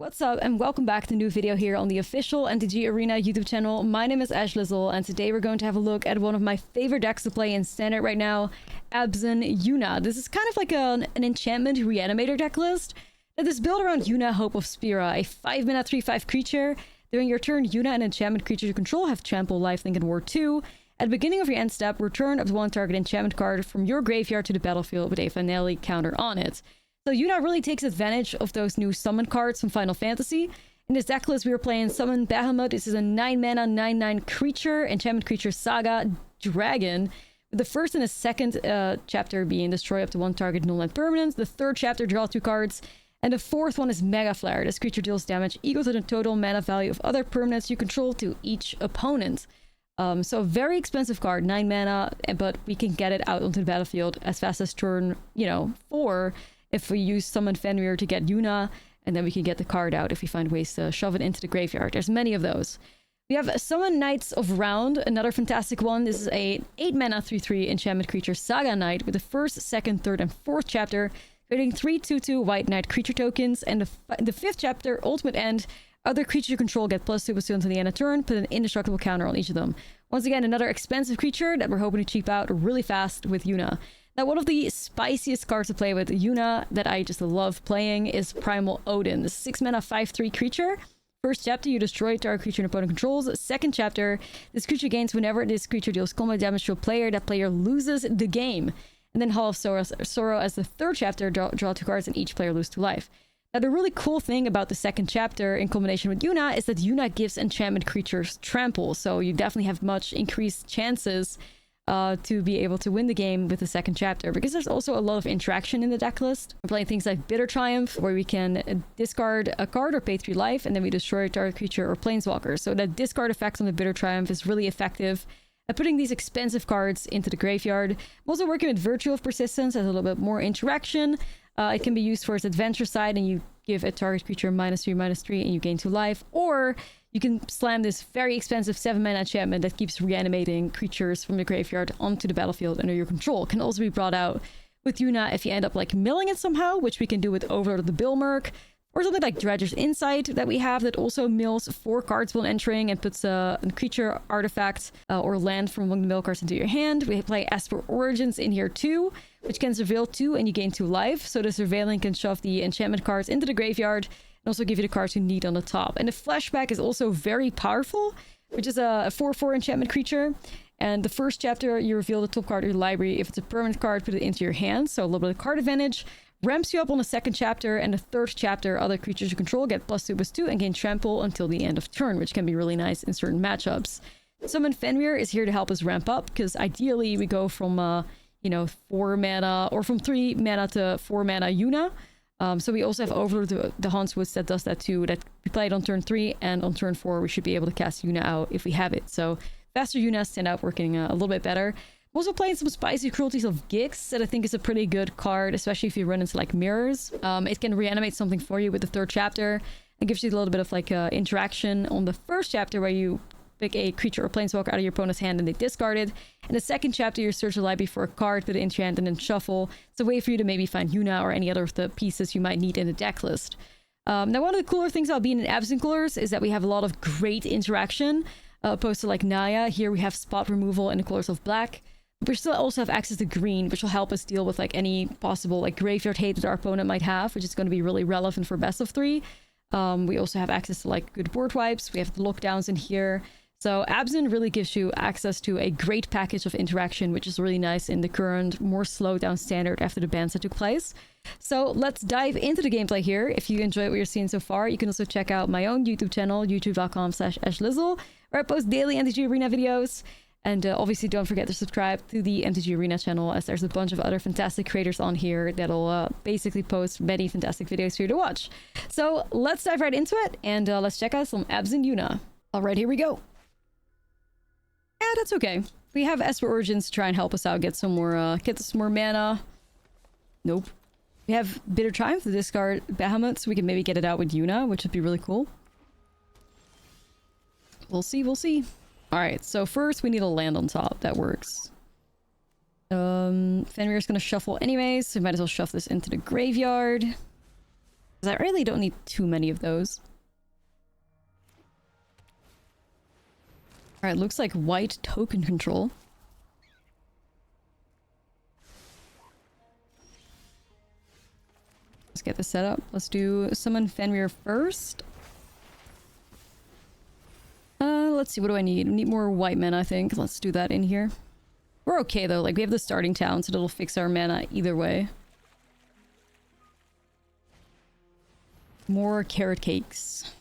What's up, and welcome back to a new video here on the official MTG Arena YouTube channel. My name is Ashlizzle, and today we're going to have a look at one of my favorite decks to play in Standard right now, Abzan Yuna. This is kind of like an enchantment reanimator deck list that is built around Yuna, Hope of Spira, a 5-mana 3/5 creature. During your turn, Yuna and enchantment creature you control have Trample, Lifelink, and Ward 2. At the beginning of your end step, return up to one target enchantment card from your graveyard to the battlefield with a finale counter on it. So Yuna really takes advantage of those new summon cards from Final Fantasy. In this deck list, we were playing Summon Bahamut. This is a 9-mana, 9/9 creature, enchantment creature Saga Dragon. With the first and the second chapter being destroy up to one target null-land permanent. The third chapter, draw 2 cards. And the fourth one is Mega Flare. This creature deals damage equal to the total mana value of other permanents you control to each opponent. So a very expensive card, 9 mana, but we can get it out onto the battlefield as fast as turn, 4. If we use Summon Fenrir to get Yuna, and then we can get the card out if we find ways to shove it into the graveyard. There's many of those. We have Summon Knights of Round, another fantastic one. This is a 8-mana 3/3 enchantment creature Saga Knight with the first, second, third, and fourth chapter, creating 3 2/2 White Knight creature tokens, and the fifth chapter, Ultimate End, other creature you control get +2/+2 until the end of turn, put an indestructible counter on each of them. Once again, another expensive creature that we're hoping to cheap out really fast with Yuna. Now, one of the spiciest cards to play with Yuna that I just love playing is Primal Odin. This 6-mana 5/3 creature. First chapter, you destroy target creature an opponent controls. Second chapter, this creature gains whenever this creature deals combat damage to a player, that player loses the game. And then Hall of Sorrow as the third chapter, draw 2 cards and each player loses 2 life. Now, the really cool thing about the second chapter in combination with Yuna is that Yuna gives enchantment creatures trample. So you definitely have much increased chances to be able to win the game with the second chapter, because there's also a lot of interaction in the deck list. We're playing things like Bitter Triumph, where we can discard a card or pay 3 life, and then we destroy a target creature or planeswalker. So that discard effect on the Bitter Triumph is really effective at putting these expensive cards into the graveyard. I'm also working with Virtue of Persistence as a little bit more interaction. It can be used for its adventure side, and you give a target creature -3/-3, and you gain 2 life. Or you can slam this very expensive 7-mana enchantment that keeps reanimating creatures from the graveyard onto the battlefield under your control. It can also be brought out with Yuna if you end up milling it somehow, which we can do with Overlord of the Bilmerk. Or something like Dredger's Insight that we have that also mills 4 cards when entering and puts a creature, artifact, or land from among the mill cards into your hand. We play Esper Origins in here too, which can surveil 2 and you gain 2 life. So the surveilling can shove the enchantment cards into the graveyard and also give you the cards you need on the top. And the Flashback is also very powerful, which is a 4/4 enchantment creature. And the first chapter, you reveal the top card of your library. If it's a permanent card, put it into your hand. So a little bit of card advantage. Ramps you up on the second chapter, and the third chapter, other creatures you control get +2/+2 and gain trample until the end of turn, which can be really nice in certain matchups. Summon Fenrir is here to help us ramp up, because ideally we go from 4 mana, or from 3 mana to 4 mana Yuna. So we also have Overlord the Hauntswoods that does that too, that we played on turn 3, and on turn 4 we should be able to cast Yuna out if we have it. So faster Yunas stand out working a little bit better. I'm also playing some Spicy Cruelties of Gix that I think is a pretty good card, especially if you run into mirrors. It can reanimate something for you with the third chapter. It gives you a little bit of interaction on the first chapter, where you pick a creature or planeswalker out of your opponent's hand and they discard it. In the second chapter, you search the library for a card, put it into your hand, and then shuffle. It's a way for you to maybe find Yuna or any other of the pieces you might need in the deck list. Now, one of the cooler things about being in Abzan colors is that we have a lot of great interaction, opposed to Naya. Here we have spot removal in the colors of black. We still also have access to green, which will help us deal with any possible graveyard hate that our opponent might have, which is going to be really relevant for best of 3. We also have access to good board wipes. We have the lockdowns in here. So Abzan really gives you access to a great package of interaction, which is really nice in the current, more slowed down Standard after the bans that took place. So let's dive into the gameplay here. If you enjoyed what you're seeing so far, you can also check out my own YouTube channel, youtube.com/Ashlizzle, where I post daily MTG Arena videos. And obviously don't forget to subscribe to the MTG Arena channel, as there's a bunch of other fantastic creators on here that'll basically post many fantastic videos for you to watch. So let's dive right into it, and let's check out some Abzan Yuna. Alright, here we go. Yeah, that's okay. We have Esper Origins to try and help us out, get some more mana. Nope. We have Bitter Triumph to discard Bahamut, so we can maybe get it out with Yuna, which would be really cool. We'll see, we'll see. Alright, so first we need a land on top. That works. Fenrir's gonna shuffle anyways, so we might as well shove this into the graveyard. Because I really don't need too many of those. Alright, looks like white token control. Let's get this set up. Let's do summon Fenrir first. Let's see, what do I need? I need more white mana, I think. Let's do that in here. We're okay though, like we have the starting town, so it'll fix our mana either way. More carrot cakes.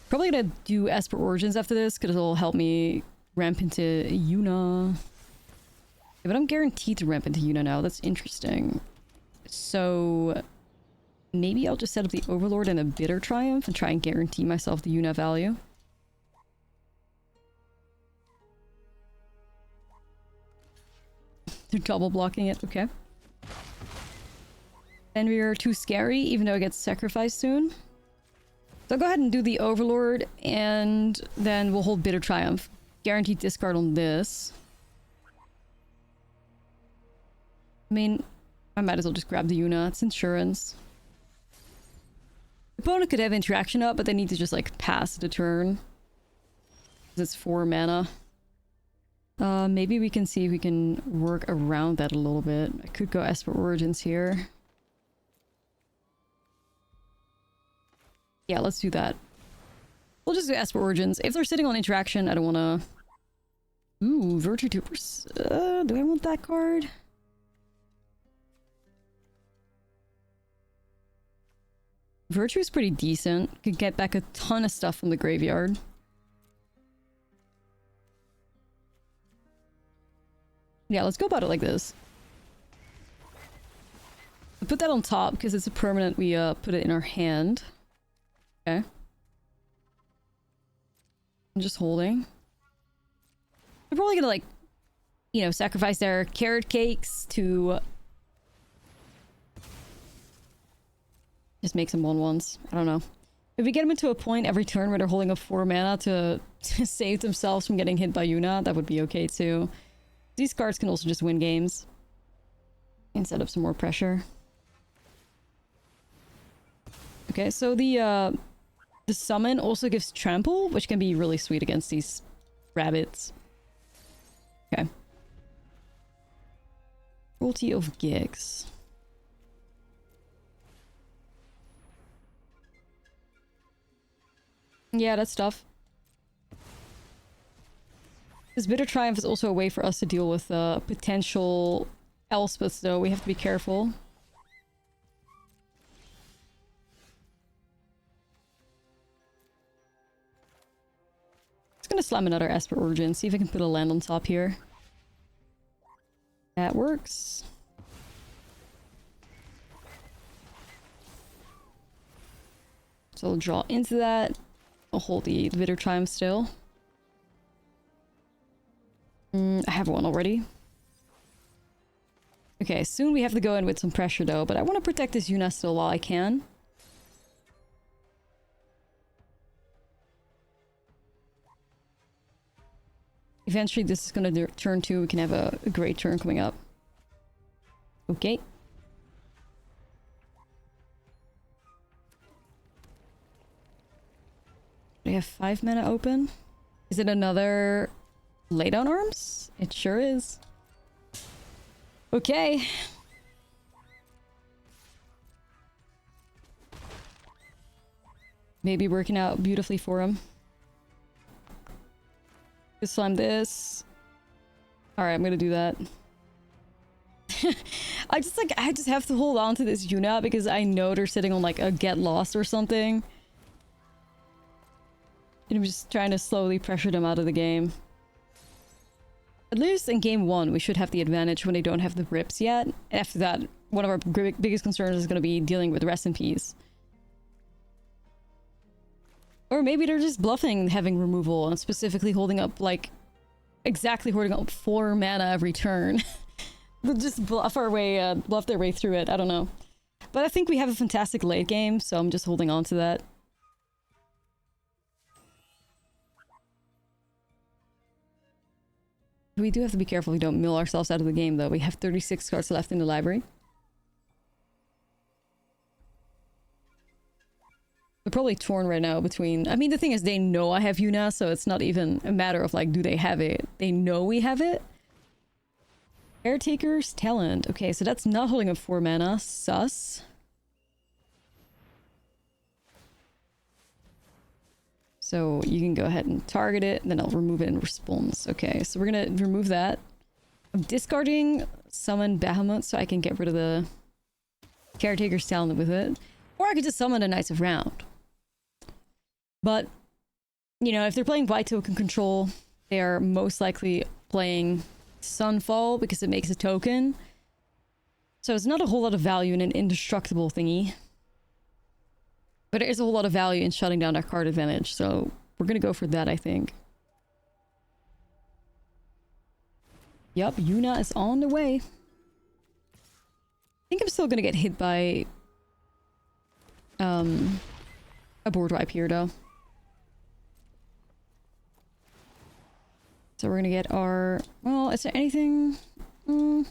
Probably gonna do Esper Origins after this, because it'll help me ramp into Yuna. Yeah, but I'm guaranteed to ramp into Yuna now, that's interesting. So maybe I'll just set up the Overlord and a Bitter Triumph and try and guarantee myself the Yuna value. They're double blocking it, okay. Fenrir too scary, even though it gets sacrificed soon. So I'll go ahead and do the Overlord, and then we'll hold Bitter Triumph. Guaranteed discard on this. I mean, I might as well just grab the Yuna, it's insurance. The opponent could have interaction up, but they need to just like pass the turn. Because it's 4 mana. Maybe we can see if we can work around that a little bit. I could go Esper Origins here. Yeah, let's do that. We'll just do Esper Origins. If they're sitting on interaction, I don't want to... Ooh, Virtue 2%. Do I want that card? Virtue is pretty decent. Could get back a ton of stuff from the graveyard. Yeah, let's go about it like this. I'll put that on top because it's a permanent. We put it in our hand. Okay. I'm just holding. I'm probably gonna like, you know, sacrifice their carrot cakes to just make some 1/1s. I don't know. If we get them into a point every turn where they're holding up 4 mana to save themselves from getting hit by Yuna, that would be okay too. These cards can also just win games and set up some more pressure. Okay, so the summon also gives trample, which can be really sweet against these rabbits. Okay. Cruelty of Gigs. Yeah, that's tough. This Bitter Triumph is also a way for us to deal with potential Elspeths, though. We have to be careful. Just gonna slam another Esper Origin, see if I can put a land on top here. That works. So I'll draw into that. I'll hold the Bitter Triumph still. I have one already. Okay, soon we have to go in with some pressure though, but I want to protect this Yuna still while I can. Eventually this is going to turn 2, we can have a great turn coming up. Okay. We have 5 mana open. Is it another Laydown Arms? It sure is. Okay. Maybe working out beautifully for him. Just slime this. Alright, I'm gonna do that. I just have to hold on to this Yuna because I know they're sitting on like a get lost or something. And I'm just trying to slowly pressure them out of the game. At least in game 1, we should have the advantage when they don't have the rips yet. And after that, one of our biggest concerns is going to be dealing with Rest in Peace. Or maybe they're just bluffing having removal and specifically holding up, like, exactly holding up 4 mana every turn. They'll just bluff their way through it. I don't know. But I think we have a fantastic late game, so I'm just holding on to that. We do have to be careful we don't mill ourselves out of the game, though. We have 36 cards left in the library. I'm probably torn right now between... I mean, the thing is, they know I have Yuna, so it's not even a matter of, like, do they have it? They know we have it. Caretaker's Talent. Okay, so that's not holding up 4 mana. Sus. So you can go ahead and target it, and then I'll remove it in response. Okay, so we're gonna remove that. I'm discarding Summon Bahamut so I can get rid of the Caretaker's Talent with it. Or I could just summon a Knights of Round. But, you know, if they're playing white token control, they are most likely playing Sunfall because it makes a token. So it's not a whole lot of value in an indestructible thingy. But there is a whole lot of value in shutting down our card advantage, so we're gonna go for that, I think. Yup, Yuna is on the way. I think I'm still gonna get hit by a board wipe here, though. So we're gonna get our... Well, is there anything... Got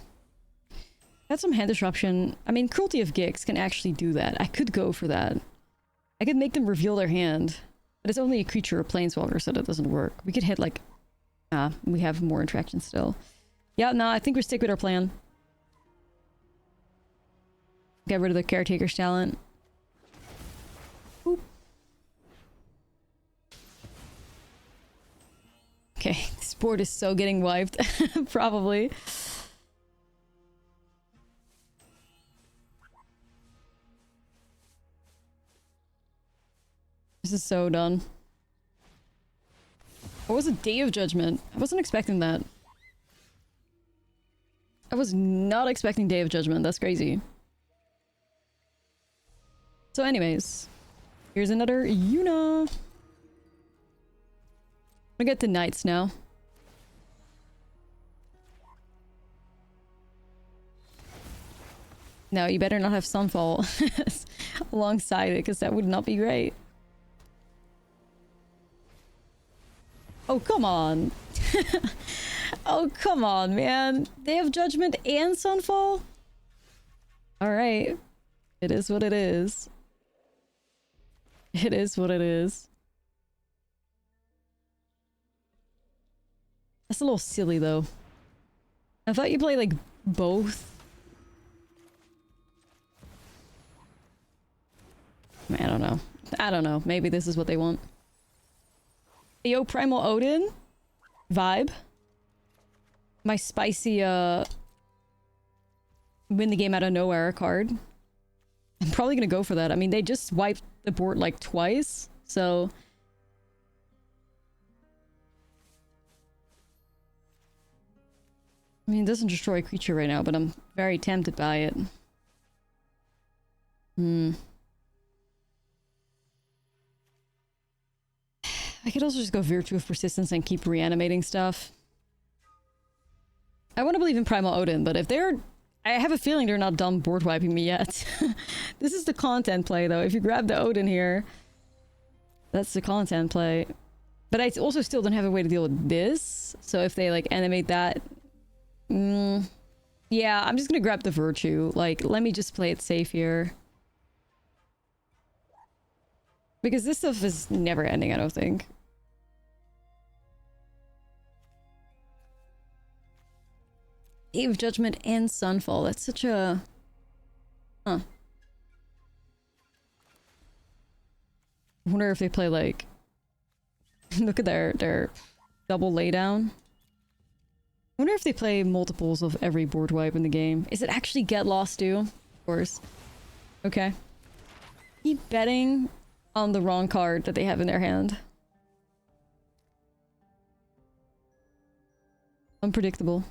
some hand disruption. I mean, Cruelty of Gix can actually do that. I could go for that. I could make them reveal their hand. But it's only a creature or planeswalker, so that doesn't work. We could hit, like... we have more interaction still. Yeah, no, I think we stick with our plan. Get rid of the Caretaker's Talent. Boop. Okay, this board is so getting wiped. Probably. This is so done. What was a Day of Judgment? I wasn't expecting that. I was not expecting Day of Judgment. That's crazy. So anyways, here's another Yuna. We get the Knights now. No, you better not have Sunfall alongside it, because that would not be great. Oh, come on. Oh, come on, man. They have Judgment and Sunfall? Alright. It is what it is. It is what it is. That's a little silly, though. I thought you played, like, both. I don't know. I don't know. Maybe this is what they want. Yo, Primal Odin. Vibe. My spicy, win the game out of nowhere card. I'm probably gonna go for that. I mean, they just wiped the board, like, twice, so... I mean, it doesn't destroy a creature right now, but I'm very tempted by it. I could also just go Virtue of Persistence and keep reanimating stuff. I want to believe in Primal Odin, but if they're... I have a feeling they're not done board wiping me yet. This is the content play, though. If you grab the Odin here, that's the content play. But I also still don't have a way to deal with this. So if they, like, animate that... yeah, I'm just gonna grab the Virtue. Like, let me just play it safe here. Because this stuff is never ending, I don't think. Eve Judgment and Sunfall. That's such a... Huh. I wonder if they play, like... Look at their double laydown. I wonder if they play multiples of every board wipe in the game. Is it actually Get Lost too? Of course. Okay. Keep betting on the wrong card that they have in their hand. Unpredictable.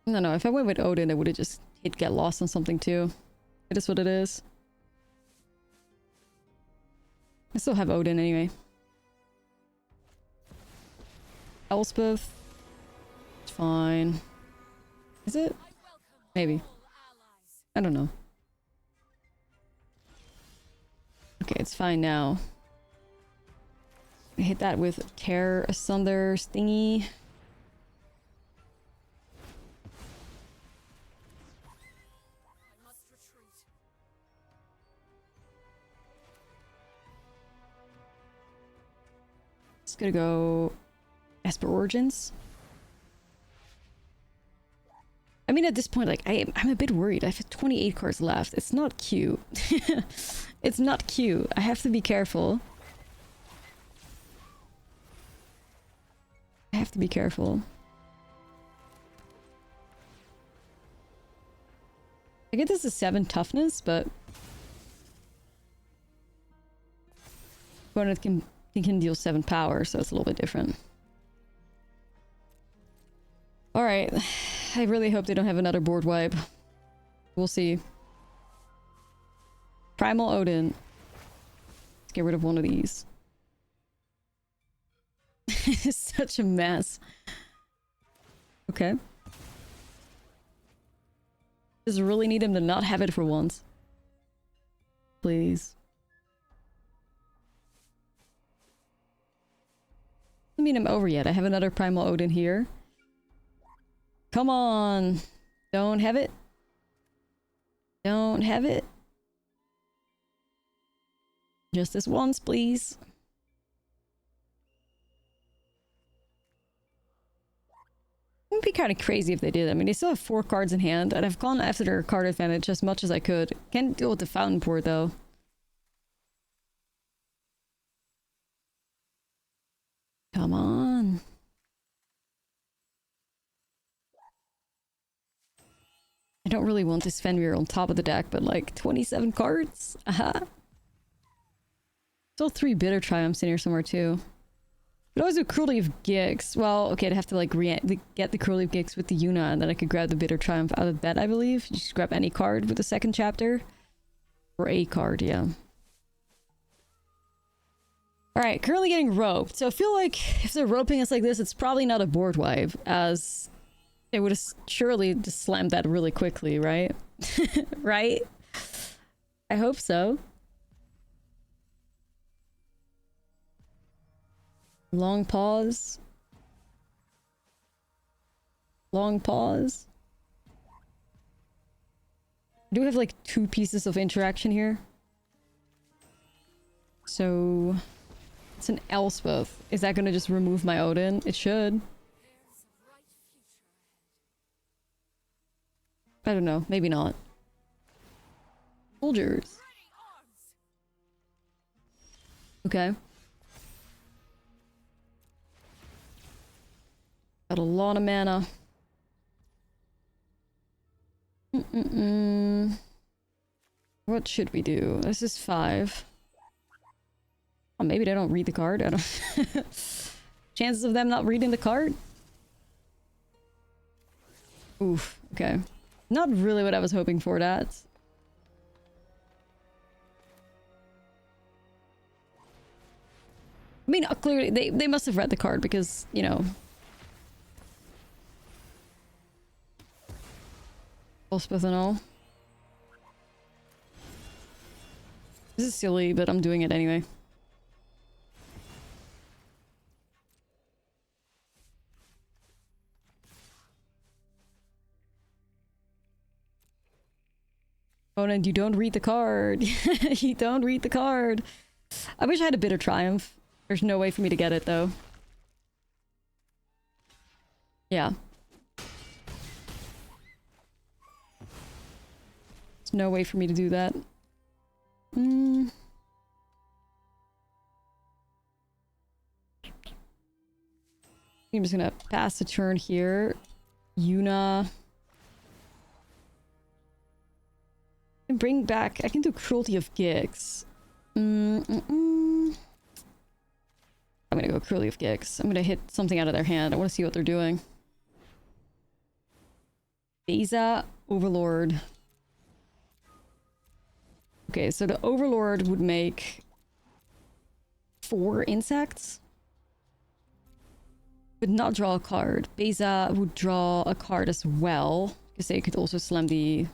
I don't know, if I went with Odin, I would have just hit Get Lost on something too. It is what it is. I still have Odin anyway. Elspeth. It's fine. Is it? Maybe. I don't know. Okay, it's fine now. Hit that with Tear Asunder thingy. Just gonna go Esper Origins. I mean, at this point, like, I'm a bit worried. I have 28 cards left. It's not cute. It's not cute. I have to be careful. I have to be careful. I get this is 7 toughness, but opponent can deal 7 power, so it's a little bit different. Alright. I really hope they don't have another board wipe. We'll see. Primal Odin. Let's get rid of one of these. It's such a mess. Okay. Just really need him to not have it for once. Please. I mean, I'm over yet. I have another Primal Odin here. Come on. Don't have it. Don't have it. Just this once, please. It would be kind of crazy if they did. I mean, they still have 4 cards in hand, and I've gone after their card advantage as much as I could. Can't deal with the Fountain Port, though. Come on. I don't really want this Fenrir on top of the deck, but like 27 cards? Aha. Still 3 Bitter Triumphs in here somewhere too. But always do Cruelty of Gix. Well, okay, I'd have to like get the Cruelty of Gix with the Yuna, and then I could grab the Bitter Triumph out of that, I believe. You just grab any card with the second chapter. Or a card, yeah. Alright, currently getting roped. So I feel like if they're roping us like this, it's probably not a board wipe, as they would have surely just slammed that really quickly, right? Right? I hope so. Long pause. Long pause. I do have like 2 pieces of interaction here. So it's an Elspeth. Is that gonna just remove my Odin? It should. I don't know. Maybe not. Soldiers. Okay. Got a lot of mana. What should we do? This is 5. Oh, maybe they don't read the card. I don't. Chances of them not reading the card? Oof. Okay. Not really what I was hoping for, that. I mean, clearly they must have read the card because, you know. Elspeth and all. This is silly, but I'm doing it anyway. Opponent, you don't read the card. You don't read the card. I wish I had a Bitter Triumph. There's no way for me to get it, though. Yeah. There's no way for me to do that. I'm just gonna pass the turn here. Yuna. And bring back... I can do Cruelty of Gix. I'm gonna go Cruelty of Gix. I'm gonna hit something out of their hand. I want to see what they're doing. Beza Overlord. Okay, so the Overlord would make 4 insects. Would not draw a card. Beza would draw a card as well, because they could also slam the...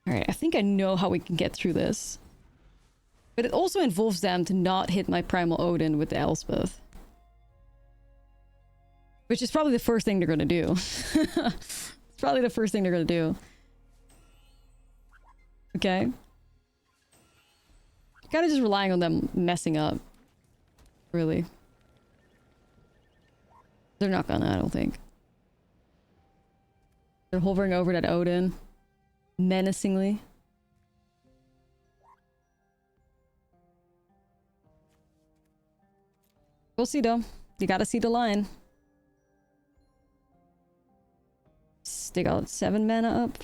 Alright, I think I know how we can get through this. But it also involves them to not hit my Primal Odin with the Elspeth. Which is probably the first thing they're gonna do. It's probably the first thing they're gonna do. Okay. Kind of just relying on them messing up. Really. They're not gonna, I don't think. They're hovering over that Odin. Menacingly. We'll see though. You gotta see the line. They got 7 mana up.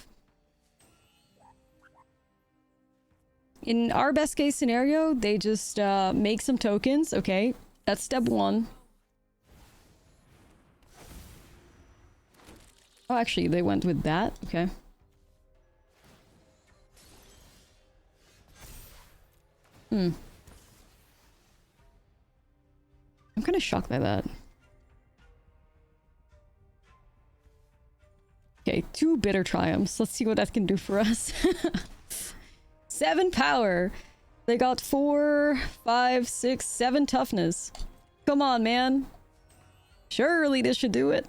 In our best case scenario, they just make some tokens. Okay, that's step 1. Oh, actually, they went with that. Okay. I'm kind of shocked by that. Okay, 2 bitter triumphs. Let's see what that can do for us. 7 power. They got 4, 5, 6, 7 toughness. Come on, man. Surely this should do it.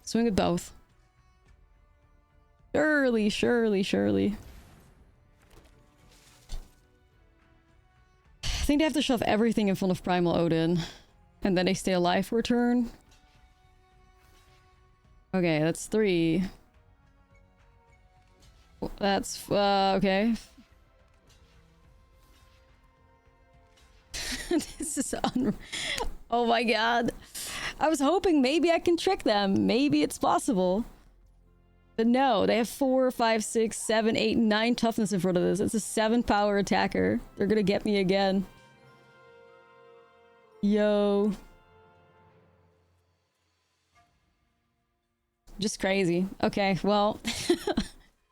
Swing with both. Surely, surely, surely. I think they have to shove everything in front of Primal Odin. And then they stay alive for a turn. Okay, that's 3. That's, okay. This is oh my god. I was hoping maybe I can trick them. Maybe it's possible. But no, they have 4, 5, 6, 7, 8, 9 toughness in front of this. It's a 7 power attacker. They're gonna get me again. Yo. Just crazy. Okay, well.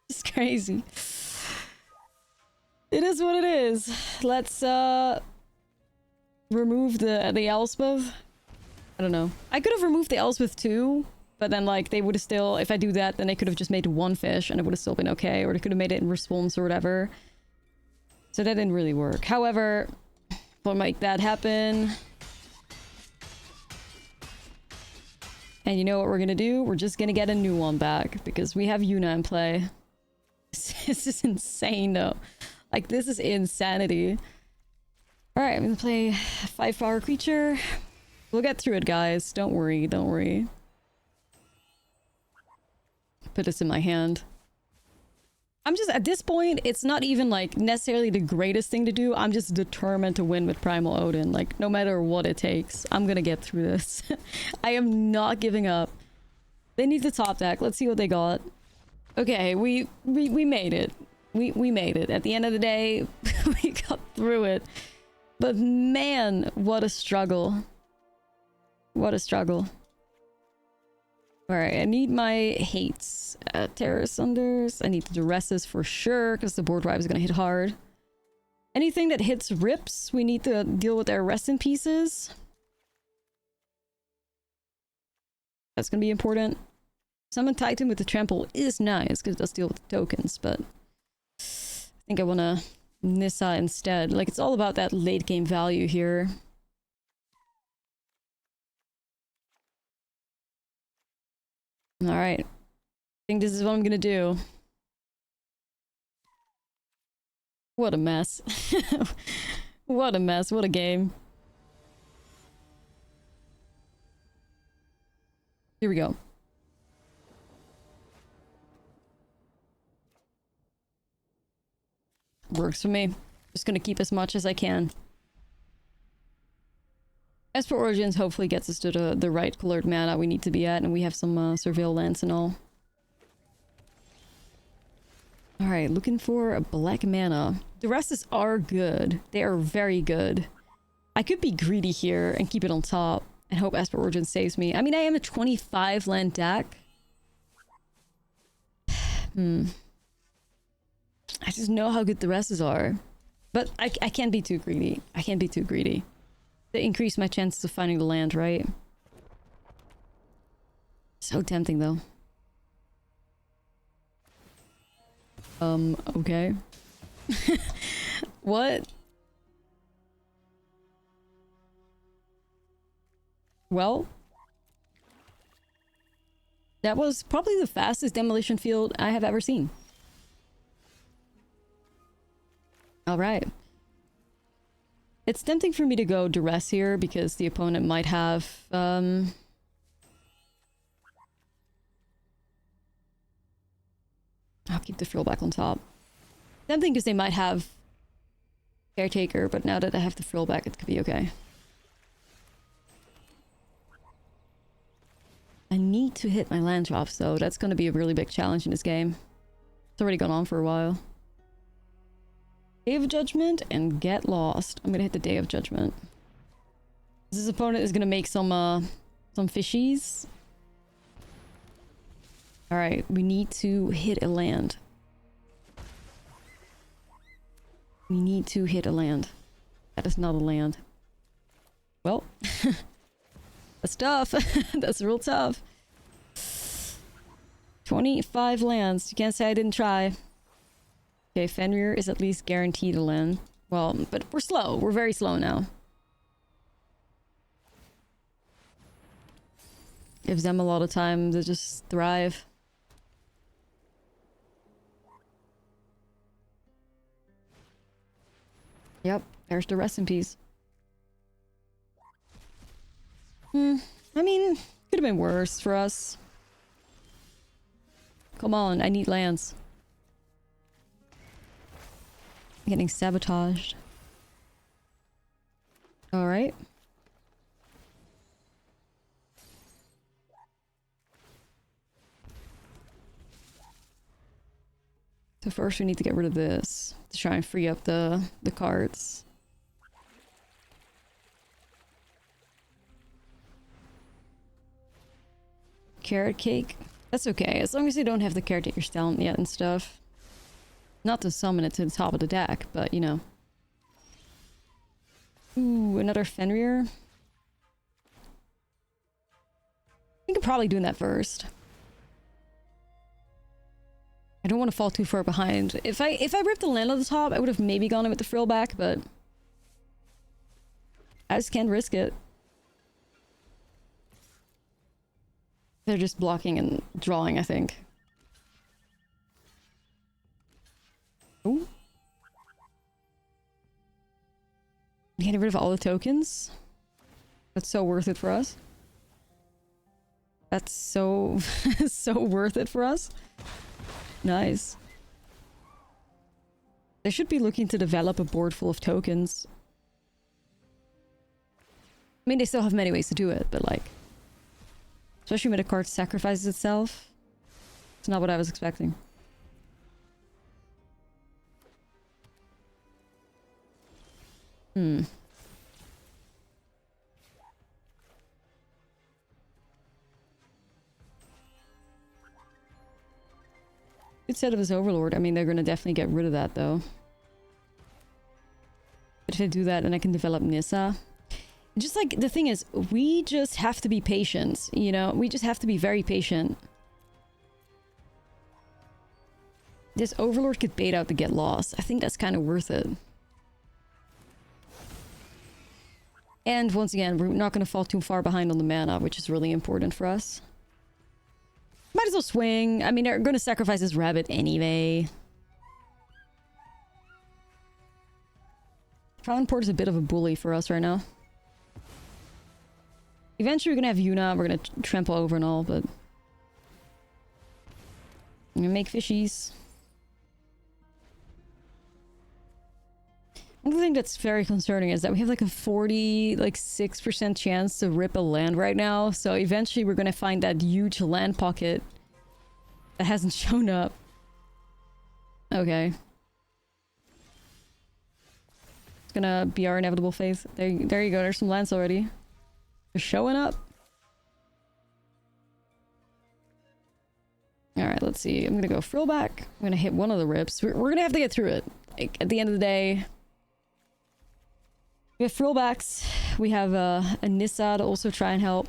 Just crazy. It is what it is. Let's remove the Elspeth. I don't know. I could have removed the Elspeth too, but then like they would have still, if I do that, then they could have just made 1 fish and it would have still been okay, or they could have made it in response or whatever. So that didn't really work. However, we'll make that happen. And you know what we're gonna do? We're just gonna get a new one back because we have Yuna in play. This is insane though. Like, this is insanity. Alright, I'm gonna play 5 power creature. We'll get through it, guys. Don't worry, don't worry. Put this in my hand. I'm just, at this point, it's not even like necessarily the greatest thing to do. I'm just determined to win with Primal Odin. Like, no matter what it takes, I'm gonna get through this. I am not giving up. They need the top deck. Let's see what they got. Okay, we made it. We made it. At the end of the day, we got through it. But man, what a struggle. What a struggle. Alright, I need my hates. Terror Sunders. I need the duresses for sure, because the board wipe is going to hit hard. Anything that hits rips, we need to deal with their rest in pieces. That's going to be important. Summon Titan with the trample is nice, because it does deal with the tokens, but I think I want to Nissa instead. Like, it's all about that late game value here. Alright. I think this is what I'm gonna do. What a mess. What a mess. What a game. Here we go. Works for me. Just gonna keep as much as I can. Esper Origins hopefully gets us to the right colored mana we need to be at, and we have some Surveil lands and all. Alright, looking for a black mana. The rest are good. They are very good. I could be greedy here and keep it on top and hope Esper Origins saves me. I mean, I am a 25 land deck. I just know how good the rests are. But I can't be too greedy. I can't be too greedy. To increase my chances of finding the land, right? So tempting, though. Okay. What? Well, that was probably the fastest demolition field I have ever seen. All right. It's tempting for me to go duress here because the opponent might have I'll keep the frill back on top. Tempting because they might have caretaker, but now that I have the frill back, it could be okay. I need to hit my land drops though. That's going to be a really big challenge in this game. It's already gone on for a while. Day of Judgment and Get Lost. I'm gonna hit the Day of Judgment. This opponent is gonna make some fishies. Alright, we need to hit a land. We need to hit a land. That is not a land. Well, that's tough. That's real tough. 25 lands. You can't say I didn't try. Okay, Fenrir is at least guaranteed a land. Well, but we're slow. We're very slow now. Gives them a lot of time to just thrive. Yep, there's the rest in peace. I mean, could have been worse for us. Come on, I need lands. Getting sabotaged. Alright. So first we need to get rid of this to try and free up the cards. Carrot cake? That's okay, as long as they don't have the caretaker's talent yet and stuff. Not to summon it to the top of the deck, but you know. Ooh, another Fenrir. I think I'm probably doing that first. I don't want to fall too far behind. If I ripped the land on the top, I would have maybe gone in with the frill back, but I just can't risk it. They're just blocking and drawing, I think. Ooh. Getting rid of all the tokens? That's so worth it for us. That's so so worth it for us. Nice. They should be looking to develop a board full of tokens. I mean, they still have many ways to do it, but like... Especially when a card sacrifices itself. It's not what I was expecting. Good set of his Overlord. I mean, they're gonna definitely get rid of that, though. But if I do that, then I can develop Nissa. Just like, the thing is, we just have to be patient, you know? We just have to be very patient. This Overlord could bait out the Get Lost. I think that's kind of worth it. And once again, we're not going to fall too far behind on the mana, which is really important for us. Might as well swing. I mean, they're going to sacrifice this rabbit anyway. Travanport is a bit of a bully for us right now. Eventually we're going to have Yuna. We're going to trample over and all, but... I'm going to make fishies. One thing that's very concerning is that we have like a 6% chance to rip a land right now. So eventually we're going to find that huge land pocket that hasn't shown up. Okay. It's gonna be our inevitable fate. There you go. There's some lands already. They're showing up. Alright, let's see. I'm gonna go frill back. I'm gonna hit one of the rips. We're gonna have to get through it. Like, at the end of the day... We have frill backs. We have a Nissa to also try and help.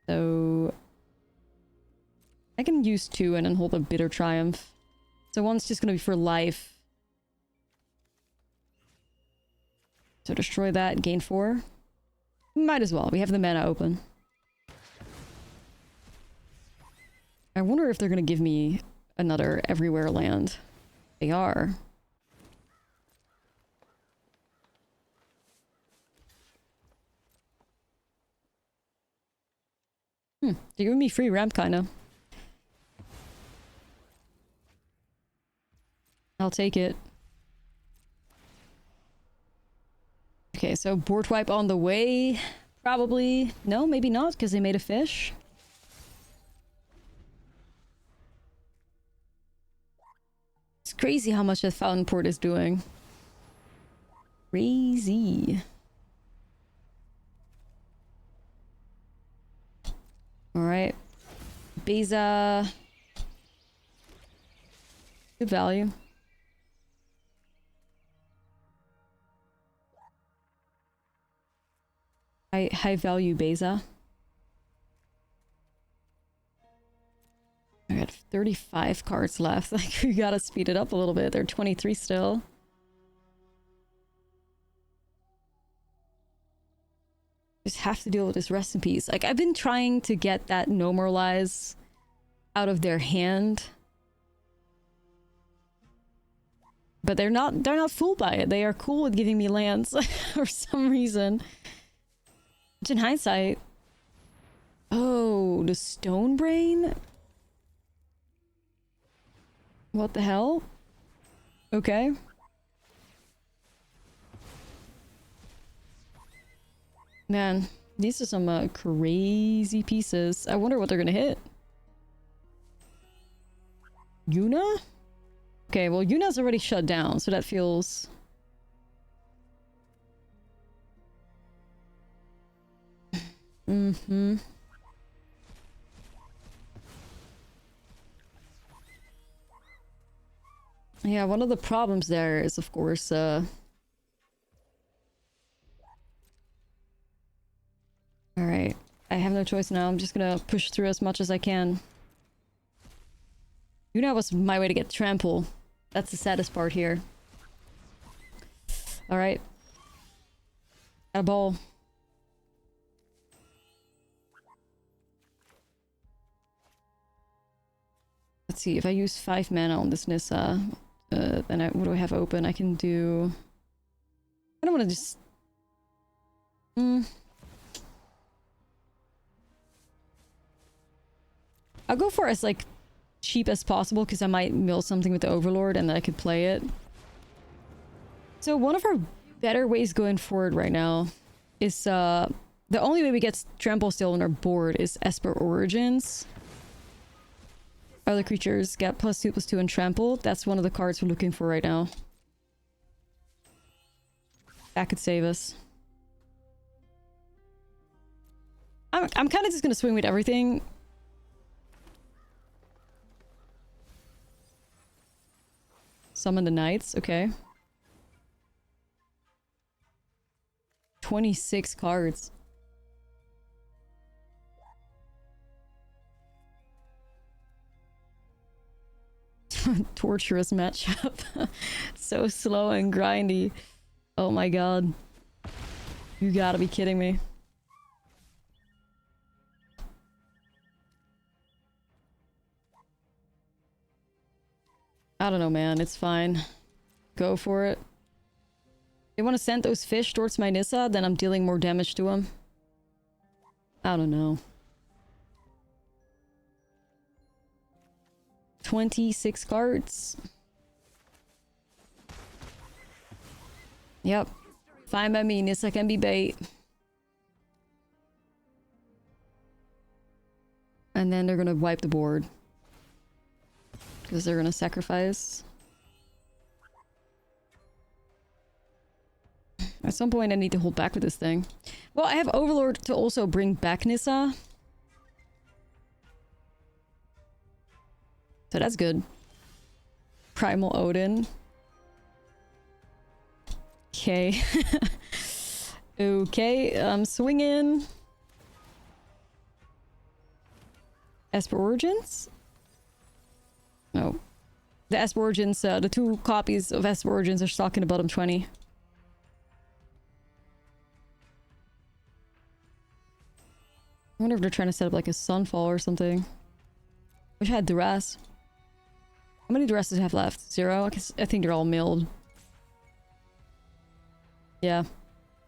So... I can use two and then hold a Bitter Triumph. So one's just gonna be for life. So destroy that, gain 4. Might as well. We have the mana open. I wonder if they're gonna give me another everywhere land. They are. They're giving me free ramp, kinda. I'll take it. Okay, so board wipe on the way. Probably. No, maybe not, because they made a fish. It's crazy how much that fountain port is doing. Crazy. Alright. Beza. Good value. High value Beza. I got 35 cards left. Like, we gotta speed it up a little bit. They're 23 still. Just have to deal with this rest in peace. Like, I've been trying to get that Nomoralize out of their hand. But they're not fooled by it. They are cool with giving me lands for some reason. Which in hindsight... Oh, the Stone Brain? What the hell? Okay. Man, these are some crazy pieces. I wonder what they're gonna hit. Yuna? Okay, well, Yuna's already shut down, so that feels... Mm-hmm. Yeah, one of the problems there is, of course, Alright. I have no choice now. I'm just gonna push through as much as I can. Yuna was my way to get trample. That's the saddest part here. Alright. Got a ball. Let's see, if I use 5 mana on this Nissa, then what do I have open? I can do... I don't want to just... I'll go for as, like, cheap as possible, because I might mill something with the Overlord, and then I could play it. So one of our better ways going forward right now is, the only way we get Trample still on our board is Esper Origins. Other creatures get +2/+2 and trample. That's one of the cards we're looking for right now. That could save us. I'm kind of just gonna swing with everything. Summon the Knights, okay. 26 cards. Torturous matchup. So slow and grindy. Oh my god. You gotta be kidding me. I don't know, man. It's fine. Go for it. They want to send those fish towards my Nissa, then I'm dealing more damage to them. I don't know. 26 cards. Yep. Fine by me. Nissa can be bait. And then they're gonna wipe the board. Because they're gonna sacrifice. At some point I need to hold back with this thing. Well, I have Overlord to also bring back Nissa. So that's good. Primal Odin. Okay. Okay, I'm swinging. Esper Origins? No. The Esper Origins, the 2 copies of Esper Origins are stuck in the bottom 20. I wonder if they're trying to set up like a Sunfall or something. Wish I had Duress. How many Duresses do I have left? 0? I think they're all milled. Yeah.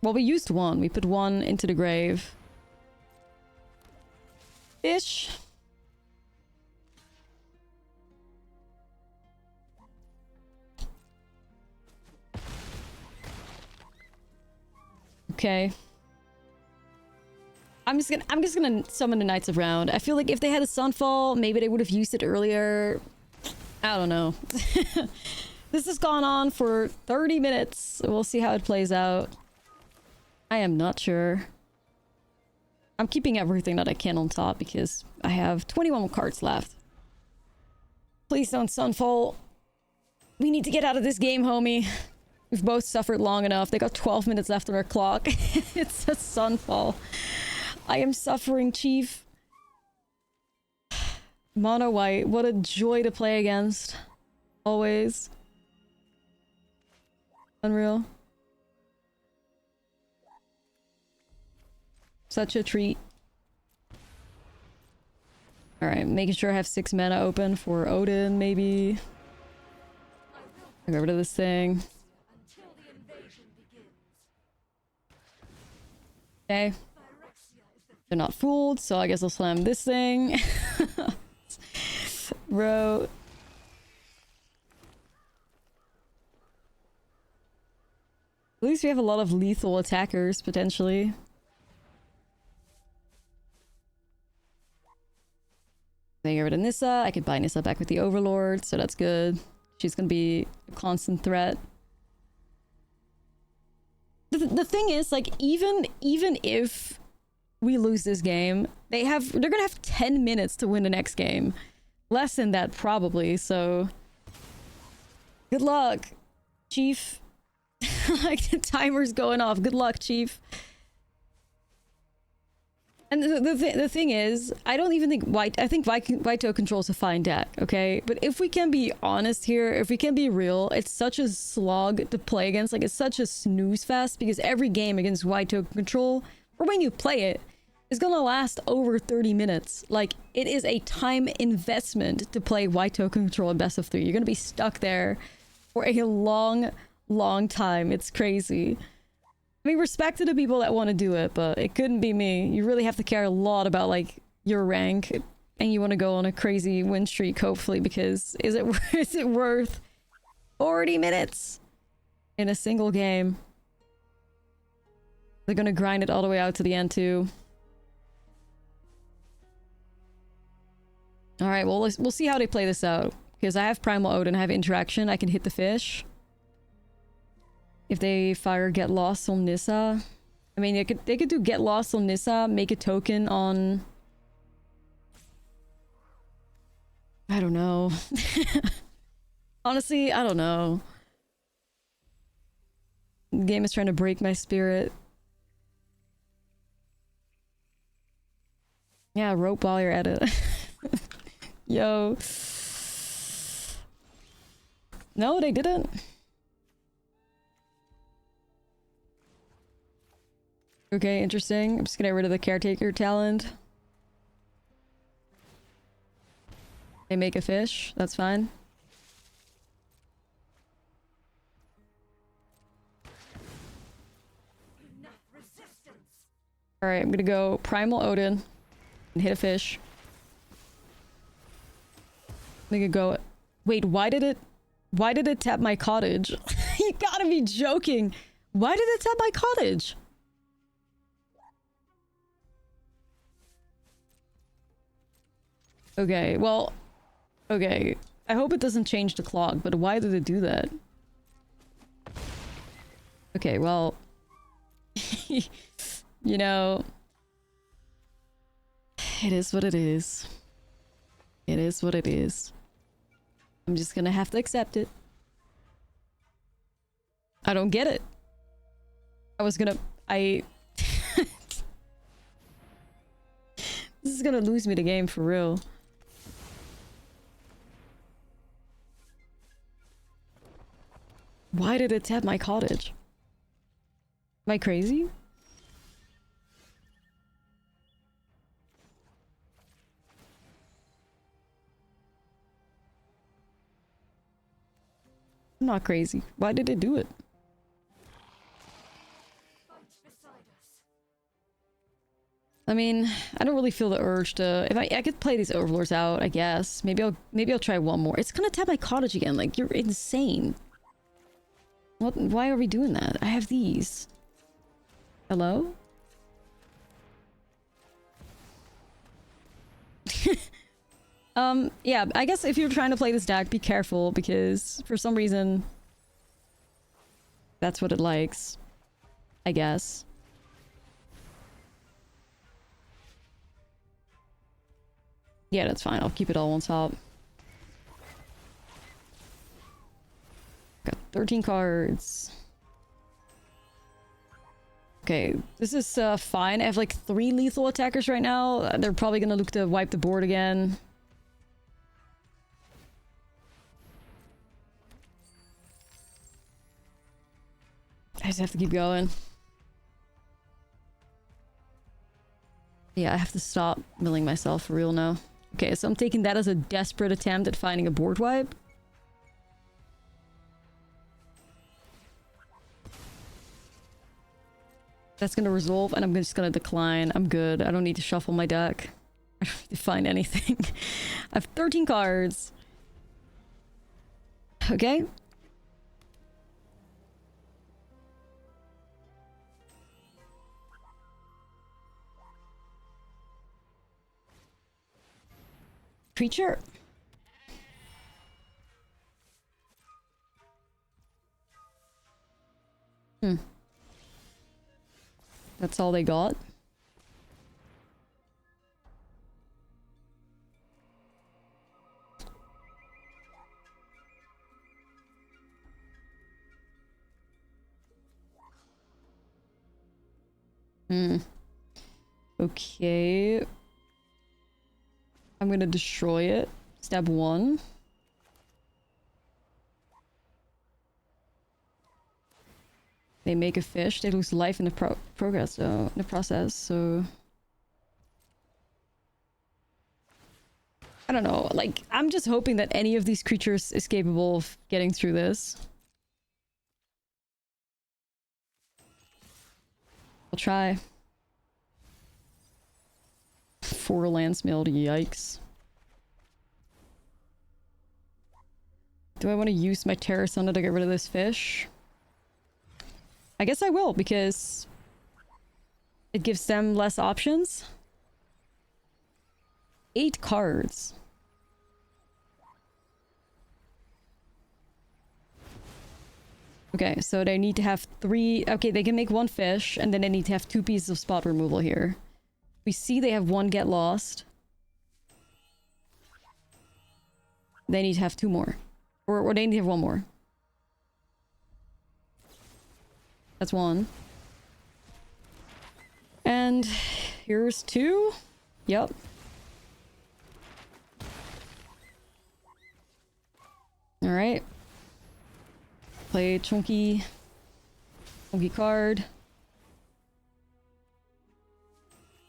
Well, we used 1. We put 1 into the grave. Fish. Okay. I'm just gonna summon the Knights of Round. I feel like if they had a Sunfall, maybe they would have used it earlier. I don't know. This has gone on for 30 minutes. So we'll see how it plays out. I am not sure. I'm keeping everything that I can on top because I have 21 cards left. Please don't Sunfall. We need to get out of this game, homie. We've both suffered long enough. They got 12 minutes left on our clock. It's a Sunfall. I am suffering, Chief. Mono white. What a joy to play against. Always. Unreal. Such a treat. Alright, making sure I have 6 mana open for Odin, maybe. I'll get rid of this thing. Okay. They're not fooled, so I guess I'll slam this thing. Bro. At least we have a lot of lethal attackers, potentially. Then get rid of Nissa. I could buy Nissa back with the Overlord, so that's good. She's gonna be a constant threat. The thing is, like, even if we lose this game, they're gonna have 10 minutes to win the next game. Less than that, probably, so... Good luck, Chief. Like, the timer's going off. Good luck, Chief. And the thing is, I don't even think I think White controls a fine deck, okay? But if we can be honest here, if we can be real, it's such a slog to play against. Like, it's such a snooze fest because every game against White control, or when you play it, is gonna last over 30 minutes. Like, it is a time investment to play White control in best of 3. You're gonna be stuck there for a long time. It's crazy. I mean, respect to the people that want to do it, but it couldn't be me. You really have to care a lot about, like, your rank, and you want to go on a crazy win streak, hopefully, because is it worth 40 minutes in a single game? They're gonna grind it all the way out to the end, too. Alright, well, we'll see how they play this out. Because I have Primal Odin, I have Interaction, I can hit the fish. If they fire Get Lost on Nissa. I mean, they could do Get Lost on Nissa, make a token on... I don't know. Honestly, I don't know. The game is trying to break my spirit. Yeah, rope while you're at it. Yo. No, they didn't. Okay, interesting. I'm just gonna get rid of the Caretaker talent. They make a fish. That's fine. Alright, I'm gonna go Primal Odin and hit a fish. I'm gonna go... Wait, why did it tap my cottage? You gotta be joking! Why did it tap my cottage? Okay, well... Okay. I hope it doesn't change the clock, but why did it do that? Okay, well... You know... It is what it is. It is what it is. I'm just gonna have to accept it. I don't get it. This is gonna lose me the game for real. Why did it tap my cottage? Am I crazy? I'm not crazy. Why did it do it? I mean, I don't really feel the urge to... If I could play these overlords out, I guess. Maybe I'll try one more. It's gonna tap my cottage again. Like, you're insane. What? Why are we doing that? I have these. Hello? Yeah, I guess if you're trying to play this deck, be careful, because for some reason that's what it likes, I guess. Yeah, that's fine. I'll keep it all on top. Got 13 cards. Okay, this is fine. I have like 3 lethal attackers right now. They're probably gonna look to wipe the board again. I just have to keep going. Yeah, I have to stop milling myself for real now. Okay, so I'm taking that as a desperate attempt at finding a board wipe. That's gonna resolve, and I'm just gonna decline. I'm good. I don't need to shuffle my deck. I don't need to find anything. I have 13 cards. Okay. Creature. That's all they got. Okay. I'm gonna destroy it. Step 1. They make a fish. They lose life in the process. So I don't know. Like, I'm just hoping that any of these creatures is capable of getting through this. I'll try. 4 lands milled. Yikes. Do I want to use my Terror Sunder to get rid of this fish? I guess I will, because it gives them less options. 8 cards. Okay, so they need to have 3... Okay, they can make 1 fish, and then they need to have 2 pieces of spot removal here. We see they have 1 Get Lost. They need to have 2 more. Or they need to have 1 more. That's 1. And here's 2. Yep. Alright. Play chunky card.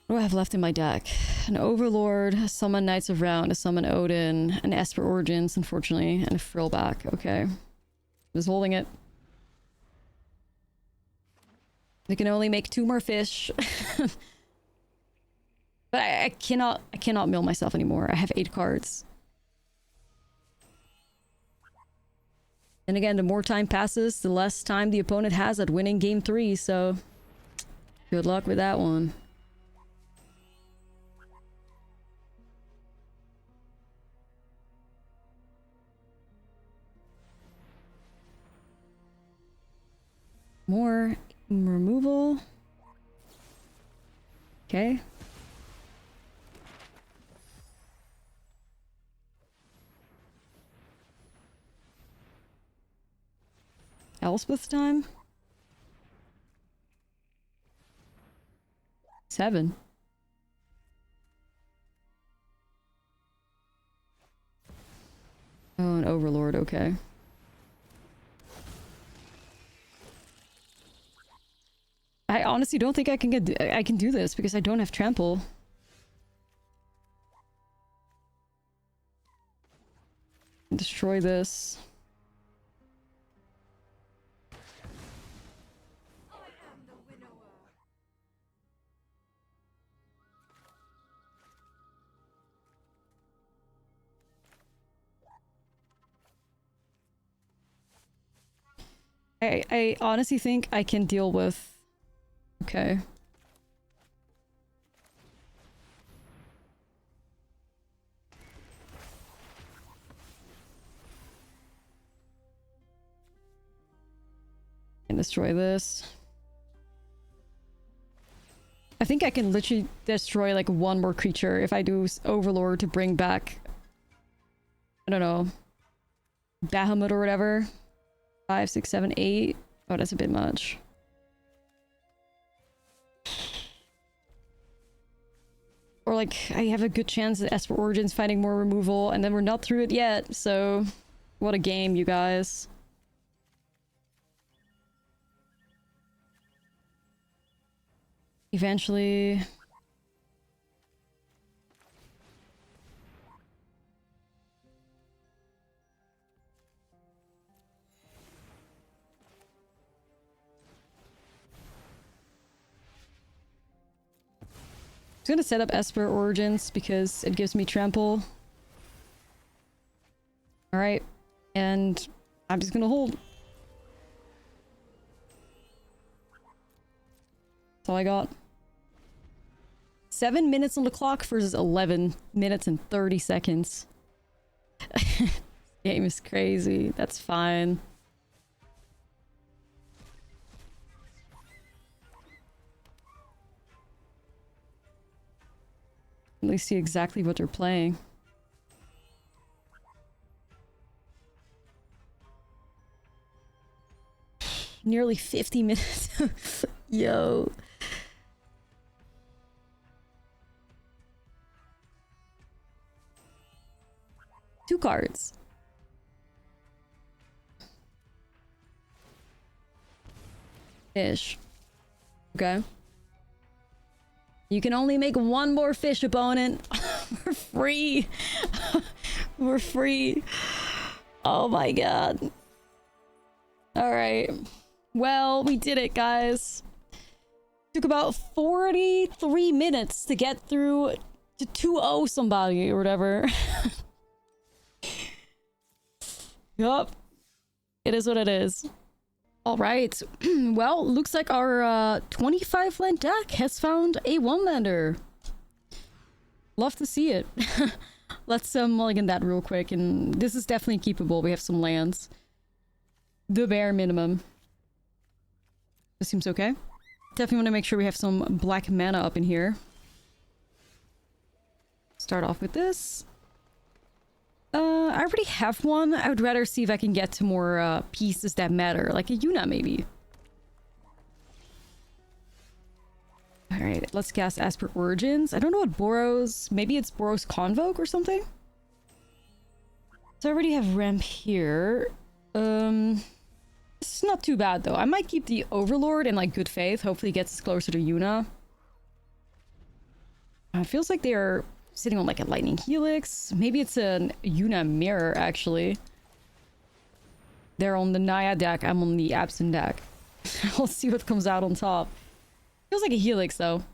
What do I have left in my deck? An Overlord, a Summon Knights of Round, a Summon Odin, an Esper Origins, unfortunately, and a Frillback. Okay. Just holding it. They can only make 2 more fish. But I cannot mill myself anymore. I have 8 cards. And again, the more time passes, the less time the opponent has at winning game 3, so good luck with that one. More removal. Okay. Elspeth time? 7. Oh, an Overlord, okay. I honestly don't think I can do this because I don't have trample. Destroy this. I honestly think I can deal with... Okay. And destroy this. I think I can literally destroy like one more creature if I do Overlord to bring back... I don't know. Bahamut or whatever. 5, 6, 7, 8. Oh, that's a bit much. Or like, I have a good chance at Esper Origins finding more removal, and then we're not through it yet, so... What a game, you guys. Eventually... I'm gonna set up Esper Origins because it gives me trample. Alright. And I'm just gonna hold. That's all I got. 7 minutes on the clock versus 11 minutes and 30 seconds. Game is crazy. That's fine. At least see exactly what they're playing. Nearly 50 minutes. Yo. Two cards. Fish. Okay. You can only make one more fish, opponent. We're free. We're free. Oh my god. Alright. Well, we did it, guys. Took about 43 minutes to get through to 2-0 somebody or whatever. Yup. It is what it is. Alright. Well, looks like our 25 land deck has found a 1-lander. Love to see it. Let's mulligan that real quick, and this is definitely keepable. We have some lands. The bare minimum. This seems okay. Definitely want to make sure we have some black mana up in here. Start off with this. I already have one. I would rather see if I can get to more pieces that matter, like a Yuna maybe. Alright, let's cast Esper Origins. I don't know what Boros... Maybe it's Boros Convoke or something? So I already have Ramp here. It's not too bad though. I might keep the Overlord in like good faith. Hopefully it gets us closer to Yuna. It feels like they are sitting on like a Lightning Helix. Maybe it's a Yuna Mirror actually. They're on the Naya deck. I'm on the Abzan deck. We'll see what comes out on top. Feels like a Helix though.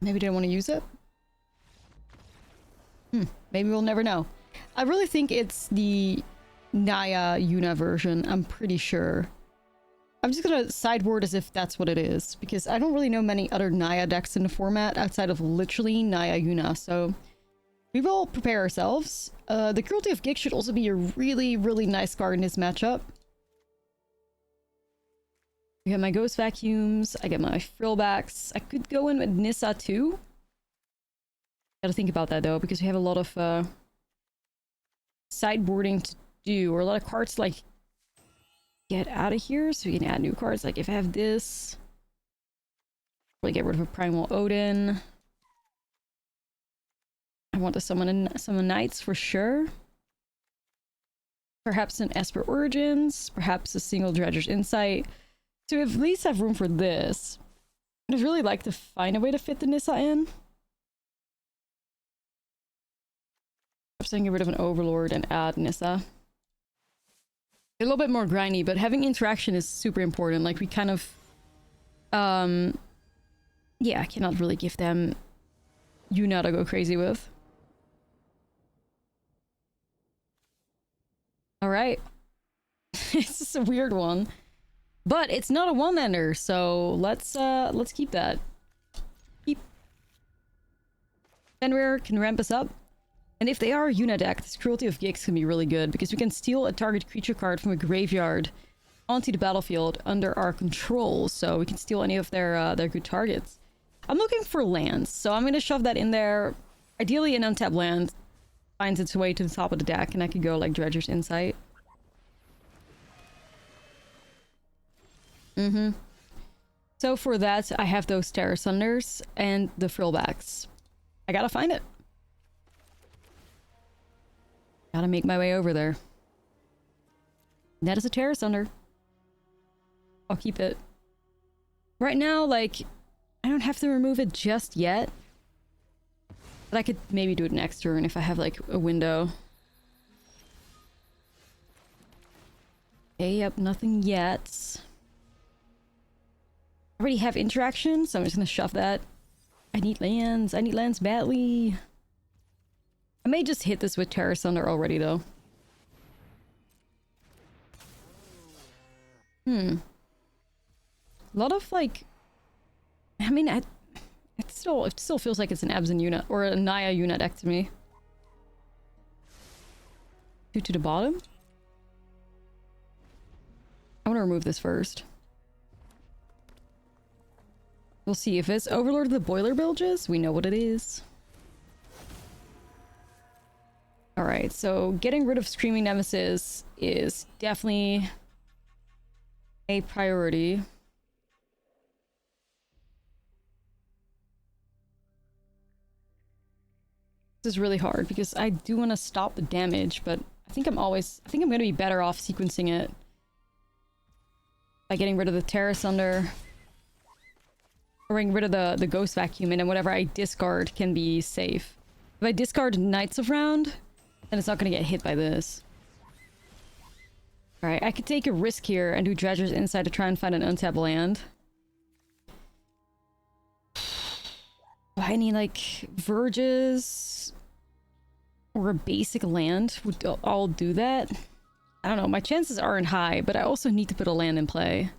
Maybe they don't want to use it. Maybe we'll never know. I really think it's the Naya Yuna version. I'm pretty sure. I'm just gonna sideboard as if that's what it is, because I don't really know many other Naya decks in the format outside of literally Naya Yuna, so we will prepare ourselves. The Cruelty of Gig should also be a really, really nice card in this matchup. I get my Ghost Vacuums, I get my Frillbacks. I could go in with Nissa too. Gotta think about that though, because we have a lot of sideboarding to do, or a lot of cards to, like, get out of here, so we can add new cards. Like if I have this, probably get rid of a Primal Odin. I want to summon Knights for sure. Perhaps an Esper Origins, perhaps a single Dredger's Insight. To at least have room for this. I'd really like to find a way to fit the Nissa in. I'm saying get rid of an Overlord and add Nissa. A little bit more grindy, but having interaction is super important. Like we kind of... yeah, I cannot really give them Yuna to go crazy with. All right. It's just a weird one. But it's not a one-lander, so let's keep that. Keep. Fenrir can ramp us up. And if they are a Yuna deck, this Cruelty of Gix can be really good, because we can steal a target creature card from a graveyard onto the battlefield under our control, so we can steal any of their good targets. I'm looking for lands, so I'm gonna shove that in there. Ideally an untapped land finds its way to the top of the deck, and I could go like Dredger's Insight. So for that, I have those Terror Sunders and the Frillbacks. I gotta find it. Gotta make my way over there. That is a Terror Sunder. I'll keep it. Right now, like, I don't have to remove it just yet. But I could maybe do it next turn if I have, like, a window. Okay, yep, nothing yet. I already have interaction, so I'm just gonna shove that. I need lands. I need lands badly. I may just hit this with Terror Sunder already, though. A lot of, like... I mean, it still feels like it's an Abzan Yuna, or a Naya Yuna deck to me. 2 to the bottom? I want to remove this first. We'll see if it's Overlord of the Boiler Bilges. We know what it is. Alright, so getting rid of Screaming Nemesis is definitely a priority. This is really hard because I do want to stop the damage, but I think I'm going to be better off sequencing it by getting rid of the Terror Sunder. Or getting rid of the Ghost Vacuum, and then whatever I discard can be safe. If I discard Knights of Round, then it's not going to get hit by this. Alright, I could take a risk here and do Dredger's Insight to try and find an untapped land. Any, like, Verges or a basic land would all do that. I don't know, my chances aren't high, but I also need to put a land in play.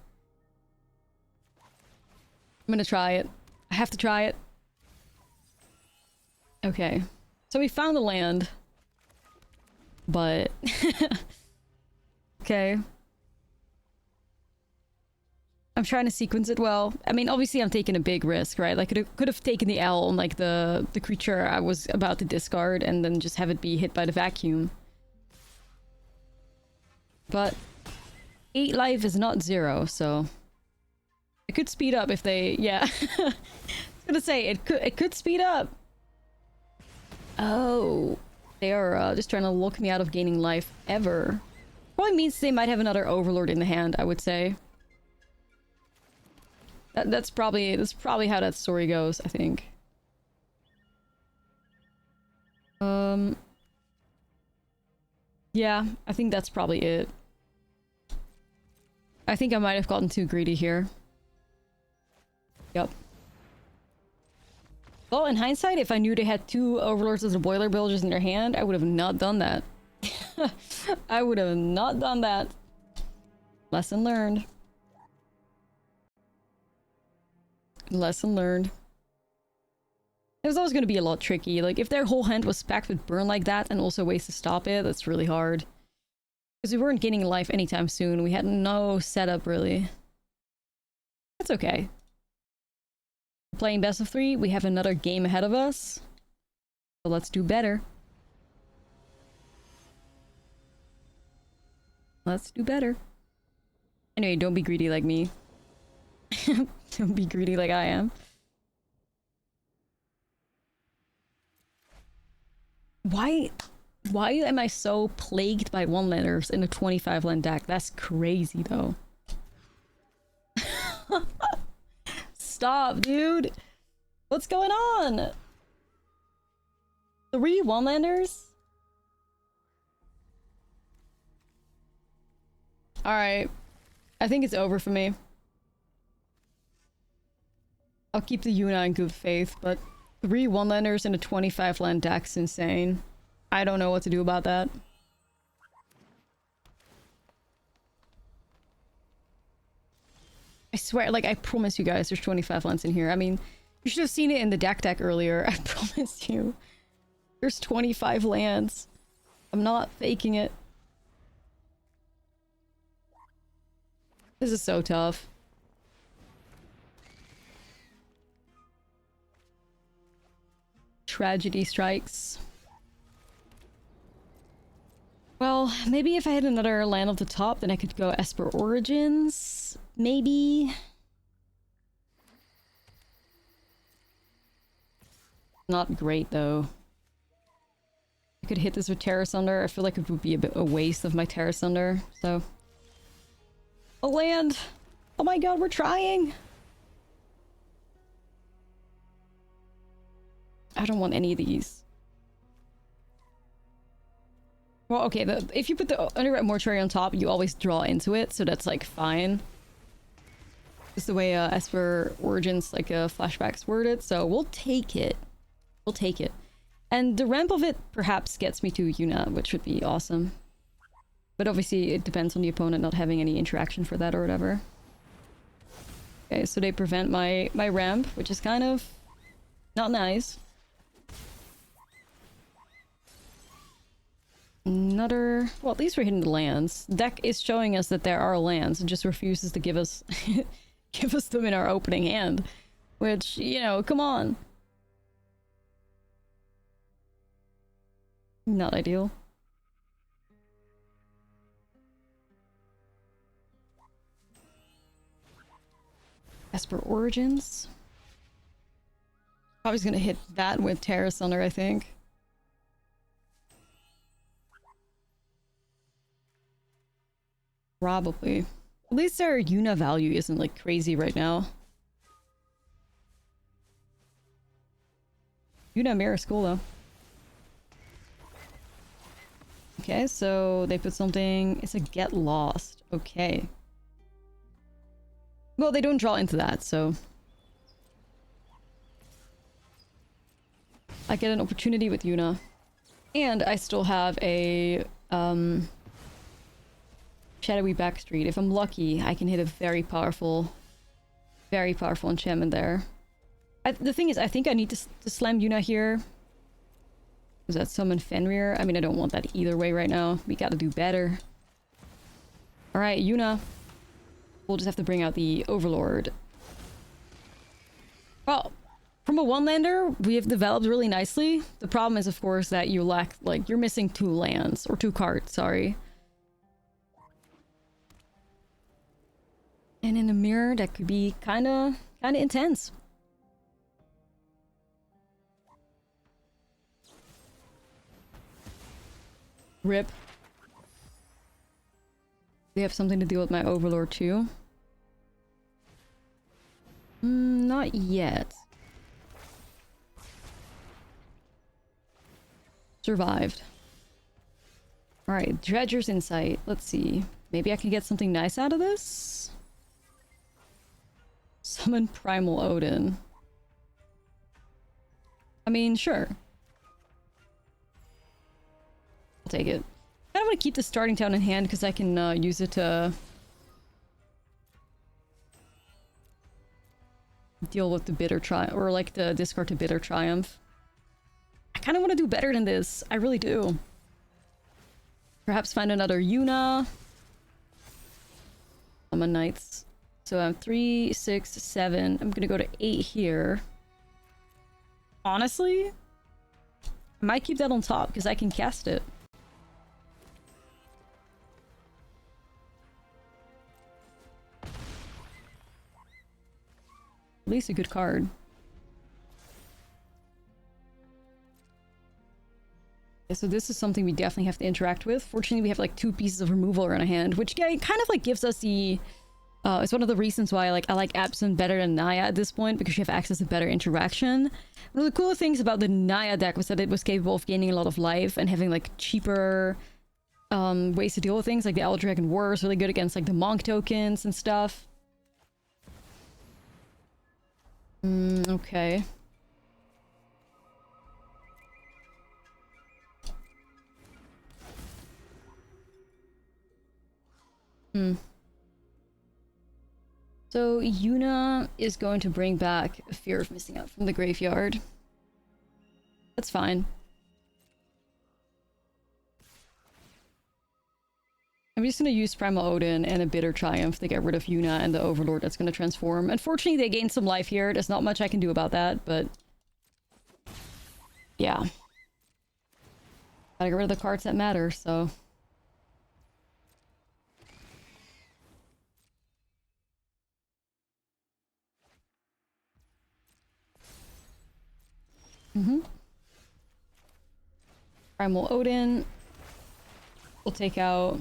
I'm gonna try it. I have to try it. Okay. So we found the land. But... okay. I'm trying to sequence it well. I mean, obviously I'm taking a big risk, right? Like, I could have taken the L on, like, the creature I was about to discard and then just have it be hit by the vacuum. But 8 life is not 0, so... It could speed up if they... yeah. I was gonna say, it could speed up. Oh. They are just trying to lock me out of gaining life ever. Probably means they might have another Overlord in the hand, I would say. That's probably how that story goes, I think. Yeah, I think that's probably it. I think I might have gotten too greedy here. Yep. Well, in hindsight, if I knew they had 2 Overlords of the Boiler Bilges in their hand, I would have not done that. I would have not done that. Lesson learned. Lesson learned. It was always going to be a lot tricky. Like, if their whole hand was packed with burn like that and also ways to stop it, that's really hard. Because we weren't gaining life anytime soon. We had no setup, really. That's okay. Playing best of 3, we have another game ahead of us. So let's do better. Let's do better. Anyway, don't be greedy like me. Don't be greedy like I am. Why am I so plagued by one-landers in a 25-land deck? That's crazy, though. Stop, dude! What's going on? 3 one-landers? Alright. I think it's over for me. I'll keep the Yuna in good faith, but 3 one-landers in a 25-land deck's insane. I don't know what to do about that. I swear, like, I promise you guys there's 25 lands in here. I mean, you should have seen it in the deck earlier. I promise you. There's 25 lands. I'm not faking it. This is so tough. Tragedy strikes. Well, maybe if I had another land off the top, then I could go Esper Origins. Maybe. Not great, though. I could hit this with Terra Sunder. I feel like it would be a bit a waste of my Terra Sunder, so... A land! Oh my god, we're trying! I don't want any of these. Well, okay, if you put the Underground Mortuary on top, you always draw into it, so that's, like, fine. It's the way Esper Origins, like, flashbacks worded, so we'll take it. We'll take it. And the ramp of it perhaps gets me to Yuna, which would be awesome. But obviously, it depends on the opponent not having any interaction for that or whatever. Okay, so they prevent my ramp, which is kind of not nice. Another... Well, at least we're hitting the lands. Deck is showing us that there are lands. It just refuses to give us... give us them in our opening hand. Which, you know, come on. Not ideal. Esper Origins. Probably gonna hit that with Terra Sunder, I think. Probably. At least their Yuna value isn't like crazy right now. Yuna Mirror is cool though. Okay, so they put something... It's a Get Lost. Okay. Well, they don't draw into that, so... I get an opportunity with Yuna. And I still have a... Shadowy Backstreet. If I'm lucky, I can hit a very powerful enchantment there. The thing is, I think I need to slam Yuna here. Does that summon Fenrir? I mean, I don't want that either way right now. We gotta do better. Alright, Yuna. We'll just have to bring out the Overlord. Well, from a one-lander, we have developed really nicely. The problem is, of course, that you lack, like, you're missing 2 lands. Or 2 cards, sorry. And in the mirror, that could be kinda intense. Rip. They have something to deal with my Overlord too. Not yet. Survived. Alright, Dredger's Insight. Let's see. Maybe I can get something nice out of this? Summon Primal Odin. I mean, sure. I'll take it. I kind of want to keep the starting town in hand because I can use it to deal with the Bitter Triumph, or like the discard to Bitter Triumph. I kind of want to do better than this. I really do. Perhaps find another Yuna. Summon Knights. So I'm 3, 6, 7. I'm gonna go to 8 here. Honestly, I might keep that on top because I can cast it. At least a good card. Yeah, so this is something we definitely have to interact with. Fortunately, we have like 2 pieces of removal in our hand, which kind of like gives us the... it's one of the reasons why I like Abzan better than Naya at this point, because you have access to better interaction. One of the cool things about the Naya deck was that it was capable of gaining a lot of life and having like cheaper ways to deal with things. Like the Elder Dragon War is really good against like the Monk tokens and stuff. Okay. So Yuna is going to bring back Fear of Missing Out from the graveyard. That's fine. I'm just going to use Primal Odin and a Bitter Triumph to get rid of Yuna and the Overlord that's going to transform. Unfortunately, they gain some life here. There's not much I can do about that, but... yeah. Gotta get rid of the cards that matter, so... Primal Odin. We'll take out...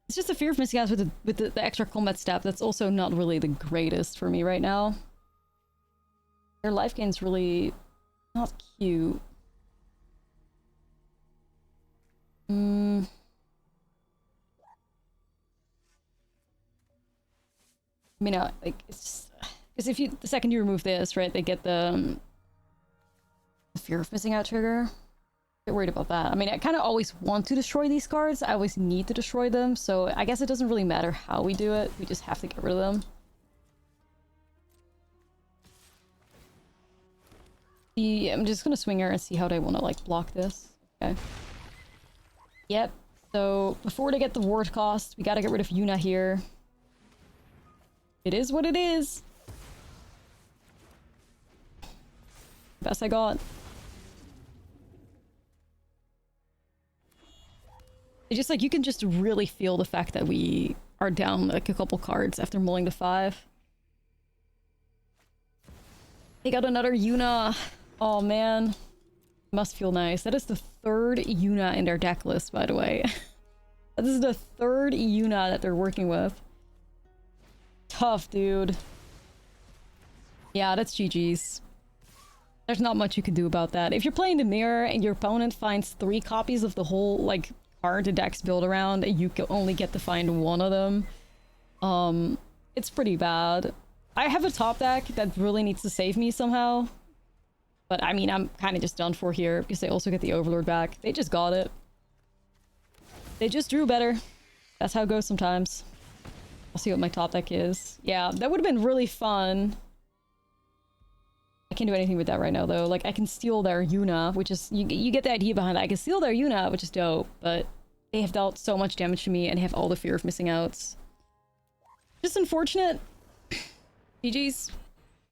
it's just a Fear of Missing Out with the extra combat step. That's also not really the greatest for me right now. Their life gain's really not cute. I mean, like, it's just... because if you... the second you remove this, right, they get the Fear of Missing Out trigger. Get worried about that. I mean, I kind of always want to destroy these cards. I always need to destroy them, so I guess it doesn't really matter how we do it. We just have to get rid of them. I'm just gonna swing her and see how they want to, like, block this. Okay. Yep. So, before they get the ward cost, we gotta get rid of Yuna here. It is what it is. Best I got. It's just like, you can just really feel the fact that we are down like a couple cards after mulling to 5. They got another Yuna. Oh man. Must feel nice. That is the 3rd Yuna in their deck list, by the way. This is the 3rd Yuna that they're working with. Tough, dude. Yeah, that's GG's. There's not much you can do about that. If you're playing the mirror and your opponent finds 3 copies of the whole, like, card the decks build around, and you can only get to find 1 of them, it's pretty bad. I have a top deck that really needs to save me somehow. But, I mean, I'm kind of just done for here, because they also get the Overlord back. They just got it. They just drew better. That's how it goes sometimes. I'll see what my top deck is. Yeah, that would have been really fun. I can't do anything with that right now, though. Like, I can steal their Yuna, which is... you get the idea behind that. I can steal their Yuna, which is dope, but they have dealt so much damage to me and have all the Fear of Missing Outs. Just unfortunate. GG's.